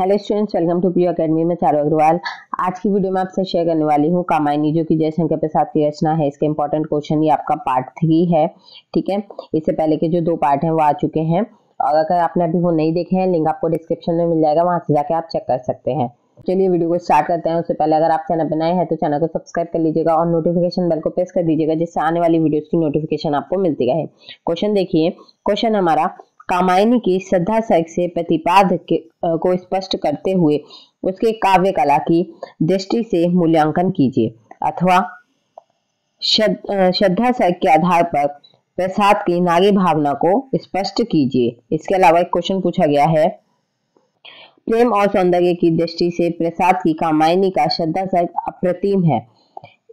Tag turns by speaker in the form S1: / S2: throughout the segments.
S1: Hello students, welcome to प्रियो academy में चारू अग्रवाल। आज की वीडियो में आपसे शेयर करने वाली हूँ कामायनी, जो कि जयशंकर प्रसाद की रचना है। इसके इंपॉर्टेंट क्वेश्चन, ये आपका पार्ट 3 है। ठीक है, इससे पहले के जो 2 पार्ट हैं वो आ चुके हैं, और अगर आपने अभी वो नहीं देखे हैं, लिंक आपको डिस्क्रिप्शन में मिल जाएगा, वहां से जाके आप चेक कर सकते हैं। चलिए वीडियो को स्टार्ट करते हैं। उससे पहले अगर आप चैनल पर नए हैं तो चैनल को सब्सक्राइब कर लीजिएगा और नोटिफिकेशन बेल को प्रेस कर दीजिएगा, जिससे आने वाली वीडियोस की नोटिफिकेशन आपको मिलती रहे। क्वेश्चन देखिए, क्वेश्चन हमारा, कामायनी की श्रद्धा सर्ग से प्रतिपाद को स्पष्ट करते हुए उसके काव्य कला की दृष्टि से मूल्यांकन कीजिए, अथवा श्रद्धा सर्ग के आधार पर प्रसाद की नारी भावना को स्पष्ट कीजिए। इसके अलावा एक क्वेश्चन पूछा गया है, प्रेम और सौंदर्य की दृष्टि से प्रसाद की कामायनी का श्रद्धा सर्ग अप्रतिम है।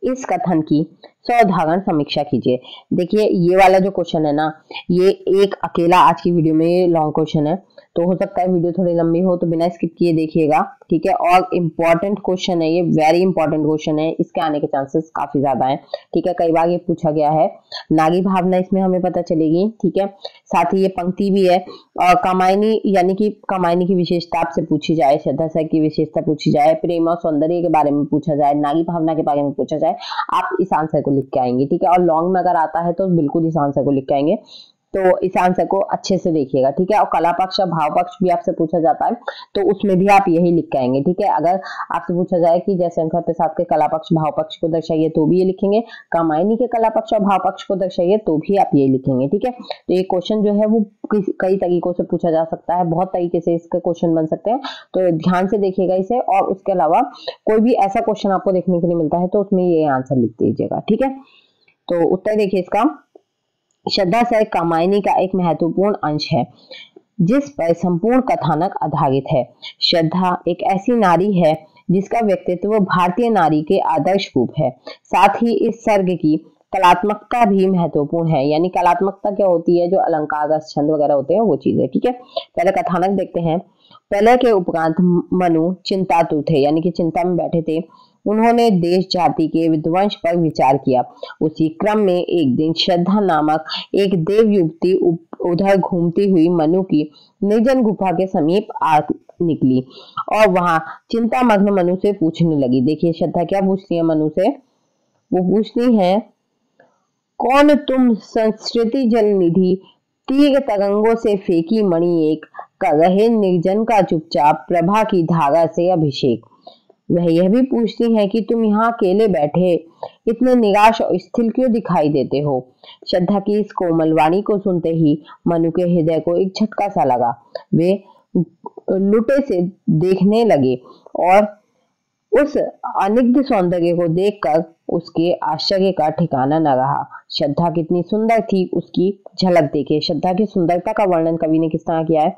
S1: इस कथन की सौधारण समीक्षा कीजिए। देखिए, ये वाला जो क्वेश्चन है ना, ये एक अकेला आज की वीडियो में लॉन्ग क्वेश्चन है, तो हो सकता है वीडियो थोड़ी लंबी हो, तो बिना स्किप किए देखिएगा। ठीक है, और इम्पोर्टेंट क्वेश्चन है ये, वेरी इंपॉर्टेंट क्वेश्चन है, इसके आने के चांसेस काफी ज्यादा हैं। ठीक है, कई बार ये पूछा गया है। नारी भावना इसमें हमें पता चलेगी। ठीक है, साथ ही ये पंक्ति भी है, और कामायनी यानी कि कामायनी की विशेषता आपसे पूछी जाए, श्रद्धा सर्ग की विशेषता पूछी जाए, प्रेम और सौंदर्य के बारे में पूछा जाए, नारी भावना के बारे में पूछा जाए, आप इस आंसर को लिख के आएंगे। ठीक है, और लॉन्ग में अगर आता है तो बिल्कुल इस आंसर को लिख के आएंगे, तो इस आंसर को अच्छे से देखिएगा। ठीक है, और कला पक्ष और भाव पक्ष भी आपसे पूछा जाता है, तो उसमें भी आप यही लिख के आएंगे। ठीक है, अगर आपसे पूछा जाए कि जयशंकर प्रसाद के कला पक्ष भाव पक्ष को दर्शाइए, तो भी ये लिखेंगे। कामायनी के कला पक्ष और भाव पक्ष को दर्शाइए, तो भी आप ये लिखेंगे। ठीक है, तो ये क्वेश्चन जो है वो कई तरीकों से पूछा जा सकता है, बहुत तरीके से इसके क्वेश्चन बन सकते हैं, तो ध्यान से देखिएगा इसे। और उसके अलावा कोई भी ऐसा क्वेश्चन आपको देखने के लिए मिलता है तो उसमें ये आंसर लिख दीजिएगा। ठीक है, तो उत्तर देखिए इसका, श्रद्धा सर्ग कामायनी का एक महत्वपूर्ण अंश है जिस पर संपूर्ण कथानक आधारित है। श्रद्धा एक ऐसी नारी है जिसका व्यक्तित्व भारतीय नारी के आदर्श रूप है। साथ ही इस सर्ग की कलात्मकता भी महत्वपूर्ण है। यानी कलात्मकता क्या होती है, जो अलंकार छंद वगैरह होते हैं वो चीज है। ठीक है, पहले कथानक देखते हैं। पहले के उपरांत मनु चिंतातुर थे, यानी कि चिंता में बैठे थे। उन्होंने देश जाति के विध्वंस पर विचार किया। उसी क्रम में एक दिन श्रद्धा नामक एक देव युवती उधर घूमती हुई मनु की निर्जन गुफा के समीप आ निकली और वहां चिंतामग्न मनु से पूछने लगी। देखिए श्रद्धा क्या पूछती है मनु से, वो पूछती है, कौन तुम संस्कृति जल निधि तीर तरंगों से फेंकी मणि एक, कर रहे निर्जन का चुपचाप प्रभा की धारा से अभिषेक। वह यह भी पूछती है कि तुम यहाँ अकेले बैठे इतने निराश और स्थिर क्यों दिखाई देते हो। श्रद्धा की इस कोमल वाणी को सुनते ही मनु के हृदय को एक झटका सा लगा। वे लुटे से देखने लगे और उस अनिग्ध सौंदर्य को देखकर उसके आश्चर्य का ठिकाना न रहा। श्रद्धा कितनी सुंदर थी, उसकी झलक देखे। श्रद्धा की सुंदरता का वर्णन कवि ने किस तरह किया है,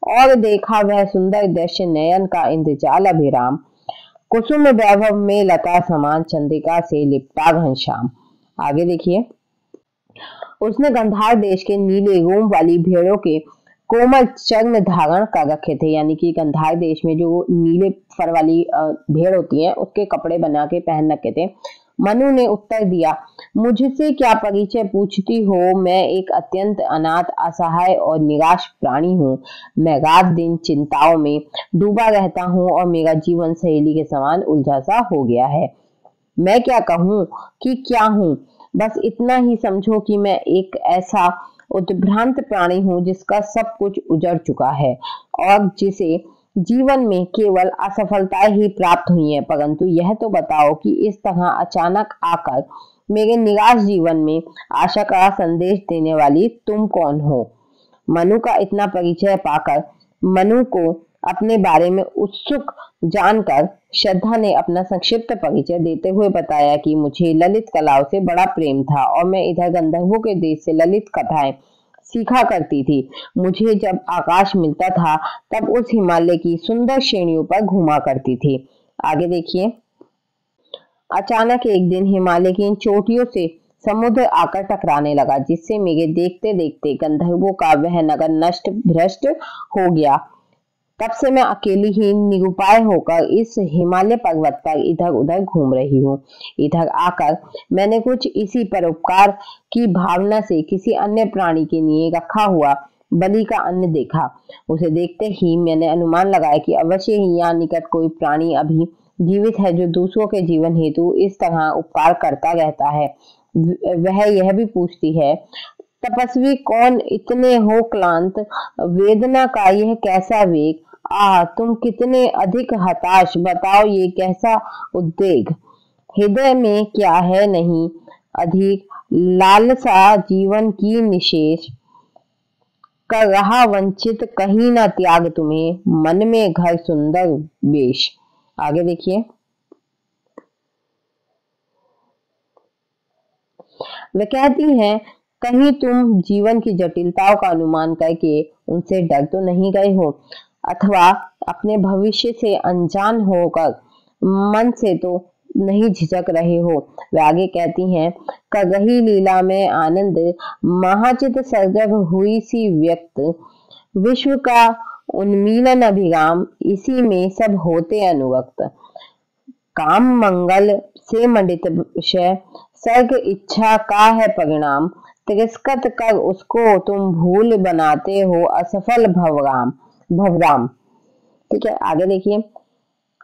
S1: और देखा वह सुंदर दृश्य नयन का इंद्रजाल अभिराम, कुसुम वैभव में लता समान चंद्रिका से लिपटा घनश्याम। आगे देखिए, उसने गंधार देश के नीले रोम वाली भेड़ों के कोमल चर्म धारण कर रखे थे। यानी कि गंधार देश में जो नीले फर वाली भेड़ होती है उसके कपड़े बना के पहन रखे थे। मनु ने उत्तर दिया, मुझसे क्या परिचय पूछती हो, मैं एक अत्यंत अनाथ, असहाय और निराश प्राणी हूँ। मैं रात दिन चिंताओं में डूबा रहता हूँ और मेरा जीवन सहेली के समान उलझा सा हो गया है। मैं क्या कहूँ कि क्या हूँ, बस इतना ही समझो कि मैं एक ऐसा उद्भ्रांत प्राणी हूँ जिसका सब कुछ उजड़ चुका है और जिसे जीवन में केवल असफलताएं ही प्राप्त हुई हैं। परंतु यह तो बताओ कि इस तरह अचानक आकर मेरे निराश जीवन में आशा का संदेश देने वाली तुम कौन हो। मनु का इतना परिचय पाकर मनु को अपने बारे में उत्सुक जानकर श्रद्धा ने अपना संक्षिप्त परिचय देते हुए बताया कि मुझे ललित कलाओं से बड़ा प्रेम था और मैं इधर गंधर्वों के देश से ललित कथाएं सीखा करती थी। मुझे जब आकाश मिलता था तब उस हिमालय की सुंदर श्रेणियों पर घूमा करती थी। आगे देखिए, अचानक एक दिन हिमालय की इन चोटियों से समुद्र आकर टकराने लगा, जिससे मेरे देखते देखते गंधर्वों का वह नगर नष्ट भ्रष्ट हो गया। तब से मैं अकेली ही निरुपाय होकर इस हिमालय पर्वत पर इधर उधर घूम रही हूँ। इधर आकर मैंने कुछ इसी परोपकार की भावना से किसी अन्य प्राणी के लिए रखा हुआ बलि का अन्न देखा। उसे देखते ही मैंने अनुमान लगाया कि अवश्य ही यहाँ निकट कोई प्राणी अभी जीवित है जो दूसरों के जीवन हेतु इस तरह उपकार करता रहता है। वह यह भी पूछती है, तपस्वी कौन, इतने हो क्लांत, वेदना का यह कैसा वेग, तुम कितने अधिक हताश, बताओ ये कैसा उद्वेग, हृदय में क्या है नहीं अधिक लालसा, जीवन की निशेष, कर रहा वंचित कहीं ना त्याग तुम्हें, मन में घर सुंदर बेश। आगे देखिए, वे कहती हैं, कहीं तुम जीवन की जटिलताओं का अनुमान करके उनसे डर तो नहीं गए हो, अथवा अपने भविष्य से अनजान होकर मन से तो नहीं झिझक रहे हो। वे आगे कहती हैं, कर रही लीला में आनंद, महाचित सर्जक हुई सी व्यक्त, विश्व का उन्मीलन अभिराम, इसी में सब होते अनुरक्त, काम मंगल से मंडित विषय, सर्ग इच्छा का है परिणाम, तिरस्कृत कर उसको तुम भूल बनाते हो असफल भवराम। ठीक है, आगे देखिए,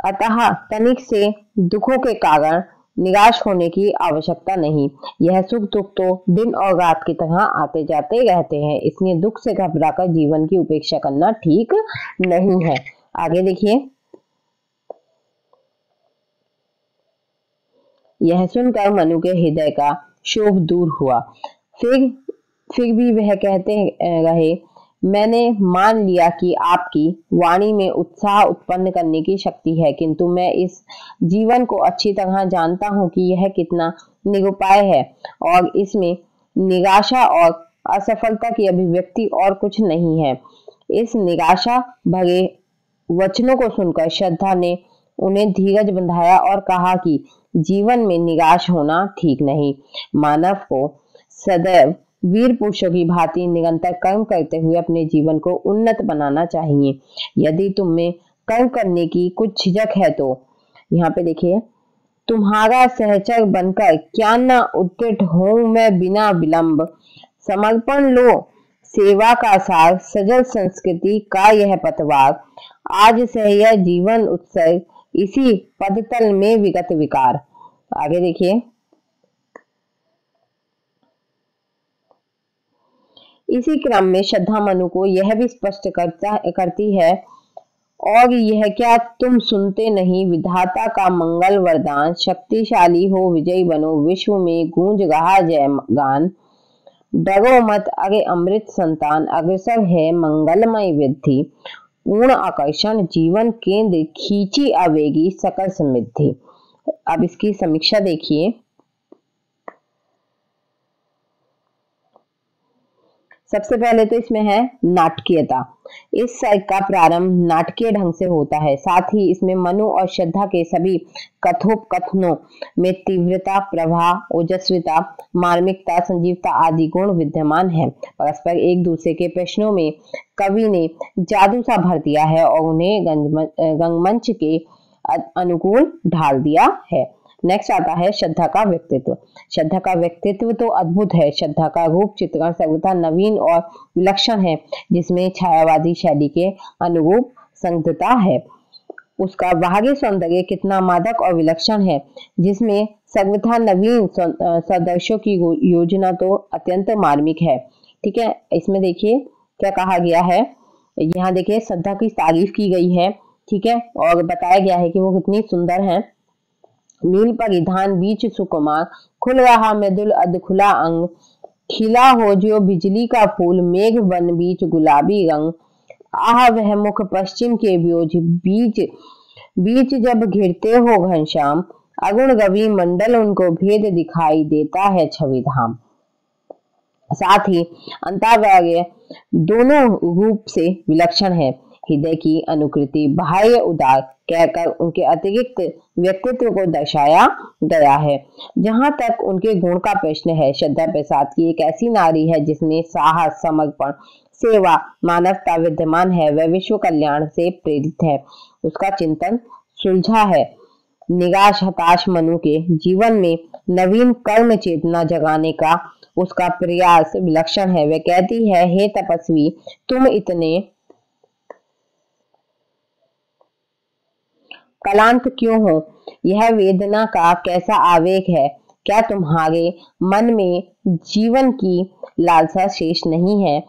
S1: अतः तनिक से दुखों के कारण निराश होने की आवश्यकता नहीं। यह सुख दुख तो दिन और रात की तरह आते जाते रहते हैं, इसलिए दुख से घबराकर जीवन की उपेक्षा करना ठीक नहीं है। आगे देखिए, यह सुनकर मनु के हृदय का क्षोभ दूर हुआ। फिर भी वह कहते रहे, मैंने मान लिया कि आपकी वाणी में उत्साह उत्पन्न करने की शक्ति है, किंतु मैं इस जीवन को अच्छी तरह जानता हूं कि यह कितना निरुपाय है और इसमें निराशा और असफलता की अभिव्यक्ति और कुछ नहीं है। इस निराशा भरे वचनों को सुनकर श्रद्धा ने उन्हें धीरज बंधाया और कहा कि जीवन में निराश होना ठीक नहीं। मानव को सदैव वीर पुरुषों की भांति निरंतर कर्म करते हुए अपने जीवन को उन्नत बनाना चाहिए। यदि तुम में कर्म करने की कुछ झिझक है तो यहाँ पे देखिए, तुम्हारा सहचर बनकर क्या न उद्यत हूं मैं बिना विलंब, समर्पण लो सेवा का सार, सजल संस्कृति का यह पतवार, आज से यह जीवन उत्सर्ग, इसी पदतल में विगत विकार। आगे देखिए, इसी क्रम में श्रद्धा मनु को यह भी स्पष्ट करती है, और यह क्या तुम सुनते नहीं, विधाता का मंगल वरदान, शक्तिशाली हो विजयी बनो, विश्व में गूंज रहा जय गान, डरो मत अरे अमृत संतान, अग्रसर है मंगलमय वृद्धि, पूर्ण आकर्षण जीवन केंद्र, खींची आवेगी सकल समृद्धि। अब इसकी समीक्षा देखिए, सबसे पहले तो इसमें है नाटकीयता। इस सर्ग का प्रारंभ नाटकीय ढंग से होता है, साथ ही इसमें मनु और श्रद्धा के सभी कथोपकथनों में तीव्रता, प्रवाह, ओजस्विता, मार्मिकता, संजीवता आदि गुण विद्यमान है। परस्पर एक दूसरे के प्रश्नों में कवि ने जादू सा भर दिया है और उन्हें रंगमंच के अनुकूल ढाल दिया है। नेक्स्ट आता है श्रद्धा का व्यक्तित्व। श्रद्धा का व्यक्तित्व तो अद्भुत है। श्रद्धा का रूप चित्रण सर्वथा नवीन और विलक्षण है, जिसमें छायावादी शैली के अनुरूप संगतता है। उसका बाहरी सौंदर्य कितना मादक और विलक्षण है, जिसमें सर्वथा नवीन सदृश्यों की योजना तो अत्यंत मार्मिक है। ठीक है, इसमें देखिए क्या कहा गया है। यहाँ देखिए श्रद्धा की तारीफ की गई है, ठीक है, और बताया गया है कि वो कितनी सुंदर है। नील परिधान बीच सुकुमार, खुल रहा मृदुल अधखुला अंग, खिला हो जो बिजली का फूल, मेघ वन बीच गुलाबी रंग, आह वह मुख पश्चिम के व्योज, बीच बीच जब घिरते हो घनश्याम, अगुण गवि मंडल उनको भेद दिखाई देता है छवि धाम। साथ ही अंतर्वार्य दोनों रूप से विलक्षण है। हृदय की अनुकृति बाह्य उदार कहकर उनके अतिरिक्त व्यक्तित्व को दर्शाया गया है। जहां तक उनके गुण का प्रश्न है, श्रद्धा प्रसाद की एक ऐसी नारी है जिसमें साहस, समर्पण, सेवा, मानवता विद्यमान है। वह विश्व कल्याण से प्रेरित है। उसका चिंतन सुलझा है। निराश हताश मनु के जीवन में नवीन कर्म चेतना जगाने का उसका प्रयास विलक्षण है। वह कहती है, हे तपस्वी, तुम इतने क्लांत क्यों हो? यह वेदना का कैसा आवेग है? क्या तुम्हारे मन में जीवन की लालसा शेष नहीं है?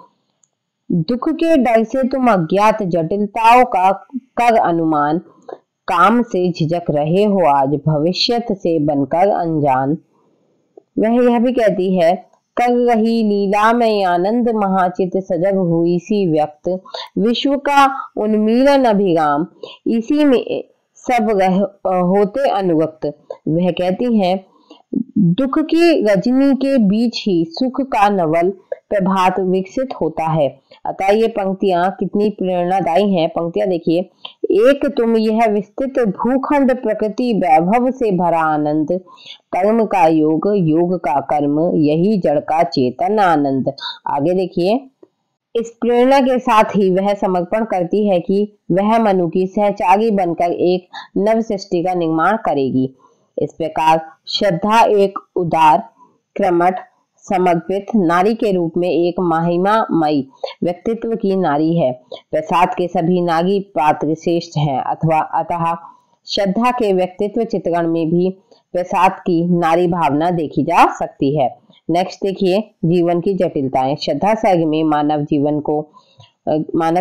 S1: दुख के डर से तुम अज्ञात जटिलताओं का कर अनुमान, काम से झिझक रहे हो आज, भविष्यत से बनकर अनजान। वह यह भी कहती है, कर रही लीला में आनंद महाचित सजग हुई सी व्यक्त, विश्व का उन्मीलन अभिराम, इसी में सब होते अनुरक्त। वह कहती है, दुख की रजनी के बीच ही सुख का नवल प्रभात विकसित होता है। अतः ये पंक्तियां कितनी प्रेरणादायी हैं। पंक्तियां देखिए, एक तुम यह विस्तृत भूखंड प्रकृति वैभव से भरा आनंद, कर्म का योग, योग का कर्म, यही जड़ का चेतन आनंद। आगे देखिए, इस प्रेरणा के साथ ही वह समर्पण करती है कि वह मनु की सहचारी बनकर एक नव सृष्टि का निर्माण करेगी। इस प्रकार श्रद्धा एक उदार, क्रमठ, समर्पित नारी के रूप में एक महिमामयी व्यक्तित्व की नारी है। प्रसाद के सभी नारी पात्र श्रेष्ठ हैं, अथवा अतः श्रद्धा के व्यक्तित्व चित्रण में भी प्रसाद की नारी भावना देखी जा सकती है। नेक्स्ट देखिए, जीवन की जटिलताएं। श्रद्धा सर्ग में मानव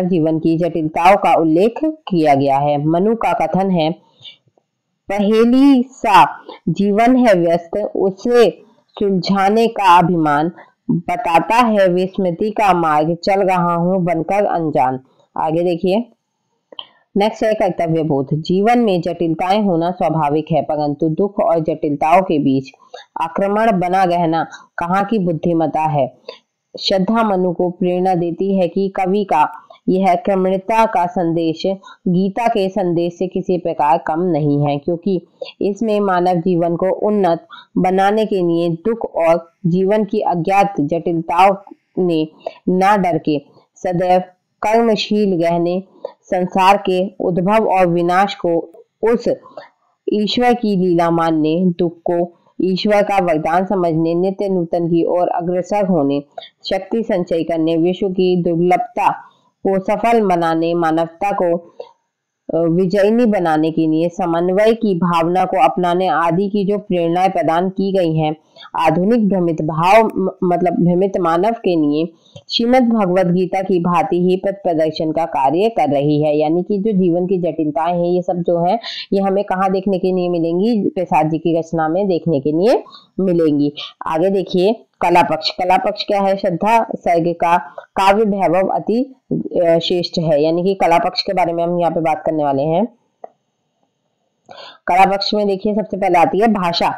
S1: जीवन की जटिलताओं का उल्लेख किया गया है। मनु का कथन है, पहेली सा जीवन है व्यस्त, उसे सुलझाने का अभिमान, बताता है विस्मृति का मार्ग, चल रहा हूं बनकर अनजान। आगे देखिए, नेक्स्ट है कर्तव्य बोध। जीवन में जटिलताएं होना स्वाभाविक है, परंतु दुख और जटिलताओं के बीच आक्रमण बना रहना कहाँ की बुद्धिमत्ता है। श्रद्धा मनु को प्रेरणा देती है कि कवि का यह क्रमणता का संदेश गीता के संदेश से किसी प्रकार कम नहीं है, क्योंकि इसमें मानव जीवन को उन्नत बनाने के लिए दुख और जीवन की अज्ञात जटिलताओं ने ना डर के सदैव कर्मशील रहने, संसार के उद्भव और विनाश को उस ईश्वर की लीला मानने, दुख को ईश्वर का वरदान समझने, नित्य नूतन की ओर अग्रसर होने, शक्ति संचय करने, विश्व की दुर्लभता को सफल बनाने, मानवता को विजयनी बनाने के लिए समन्वय की भावना को अपनाने आदि की जो प्रेरणाएं प्रदान की गई हैं, आधुनिक भ्रमित मानव के लिए श्रीमद् भगवद गीता की भांति ही पथ प्रदर्शन का कार्य कर रही है। यानी कि जो जीवन की जटिलताएं हैं, ये सब जो है, ये हमें कहाँ देखने के लिए मिलेंगी? प्रसाद जी की रचना में देखने के लिए मिलेंगी। आगे देखिए, कला पक्ष। कला पक्ष क्या है? श्रद्धा सर्ग का काव्य वैभव अति श्रेष्ठ है। यानी कि कला पक्ष के बारे में हम यहाँ पे बात करने वाले हैं। कला पक्ष में देखिए, सबसे पहले आती है भाषा।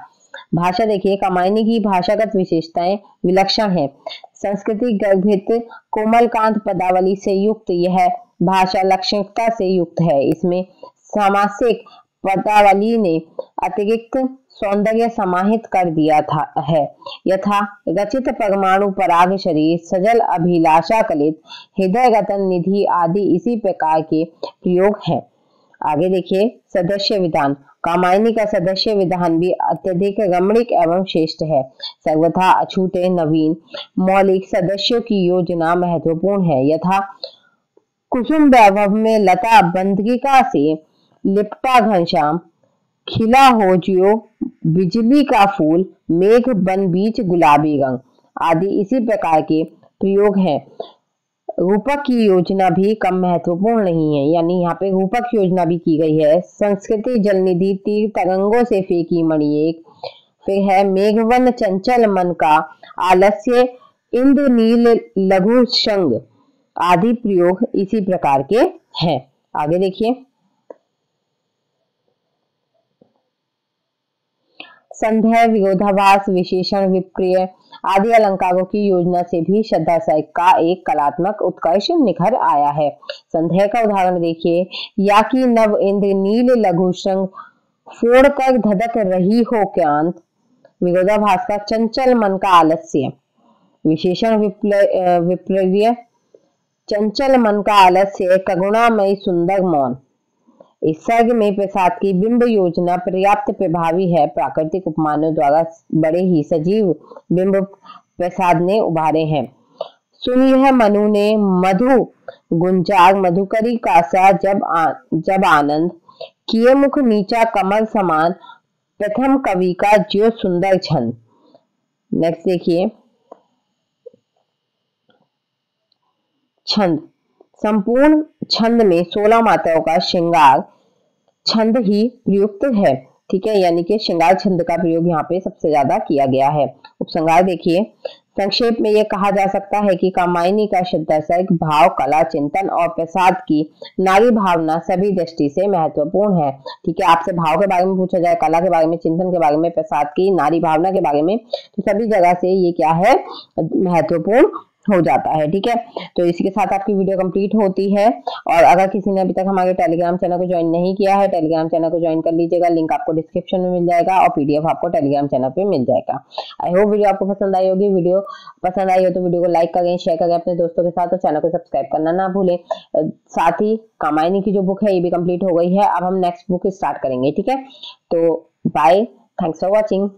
S1: भाषा देखिए, कामायनी की भाषागत विशेषताएं विलक्षण है। संस्कृति गर्भित कोमलकांत पदावली से युक्त यह भाषा लक्षणता से युक्त है। इसमें सामासिक पदावली ने अतिरिक्त सौंदर्य समाहित कर दिया है। यथा रचित परमाणु पराग शरीर, सजल अभिलाषा कलित, हृदय रतन निधि आदि इसी प्रकार के प्रयोग हैं। आगे देखिए, सदस्य विधान। कामायनी का सदस्य विधान भी अत्यधिक रमणीक एवं श्रेष्ठ है। सर्वथा अछूते, नवीन, मौलिक सदस्यों की योजना महत्वपूर्ण है। यथा कुसुम वैभव में लता बंदरिका से लिपटा घनश्याम, खिला हो जियो बिजली का फूल, मेघ बन बीच गुलाबी रंग आदि इसी प्रकार के प्रयोग हैं। रूपक की योजना भी कम महत्वपूर्ण नहीं है। यानी यहाँ पे रूपक योजना भी की गई है। संस्कृति जलनिधि तीर तरंगों से फेंकी मणि एक, फिर है मेघवन चंचल मन का आलस्य, इंद्र नील लघु संग आदि प्रयोग इसी प्रकार के हैं। आगे देखिए, संदेह, विरोधाभास, विशेषण, विप्रिय आदि अलंकारों की योजना से भी श्रद्धा सर्ग का एक कलात्मक उत्कर्ष निखर आया है। संदेह का उदाहरण देखिए, या कि नव इंद्र नील लघु संग फोड़ कर धधक रही हो क्रांत। विरोधाभास का चंचल मन का आलस्य। विशेषण विप्रिय, चंचल मन का आलस्य, करुणामयी सुंदर मौन। इस सर्ग में प्रसाद की बिंब योजना पर्याप्त प्रभावी है। प्राकृतिक उपमानों द्वारा बड़े ही सजीव बिंब प्रसाद ने उभारे हैं। सुनी है मनु ने मधु गुंजाग मधुकरी कासा जब आनंद, किए मुख नीचा कमल समान, प्रथम कवि का ज्यो सुंदर छंद। नेक्स्ट देखिए छंद। संपूर्ण छंद में 16 मात्राओं का श्रृंगार छंद ही प्रयुक्त है। ठीक है, यानी कि श्रृंगार छंद का प्रयोग यहाँ पे सबसे ज्यादा किया गया है। उपसंहार देखिए, संक्षेप में ये कहा जा सकता है कि कामायनी का दर्शक भाव, कला, चिंतन और प्रसाद की नारी भावना सभी दृष्टि से महत्वपूर्ण है। ठीक है, आपसे भाव के बारे में पूछा जाए, कला के बारे में, चिंतन के बारे में, प्रसाद की नारी भावना के बारे में, तो सभी जगह से ये क्या है, महत्वपूर्ण हो जाता है। ठीक है, तो इसी के साथ आपकी वीडियो कंप्लीट होती है। और अगर किसी ने अभी तक हमारे टेलीग्राम चैनल को ज्वाइन नहीं किया है, टेलीग्राम चैनल को ज्वाइन कर लीजिएगा, लिंक आपको डिस्क्रिप्शन में मिल जाएगा और पीडीएफ आपको टेलीग्राम चैनल पे मिल जाएगा। आई होप वीडियो आपको पसंद आई होगी। वीडियो पसंद आई हो तो वीडियो को लाइक करें, शेयर करें अपने दोस्तों के साथ और चैनल को सब्सक्राइब करना ना भूलें। साथ ही कामायनी की जो बुक है ये भी कंप्लीट हो गई है। अब हम नेक्स्ट बुक स्टार्ट करेंगे। ठीक है, तो बाय, थैंक्स फॉर वॉचिंग।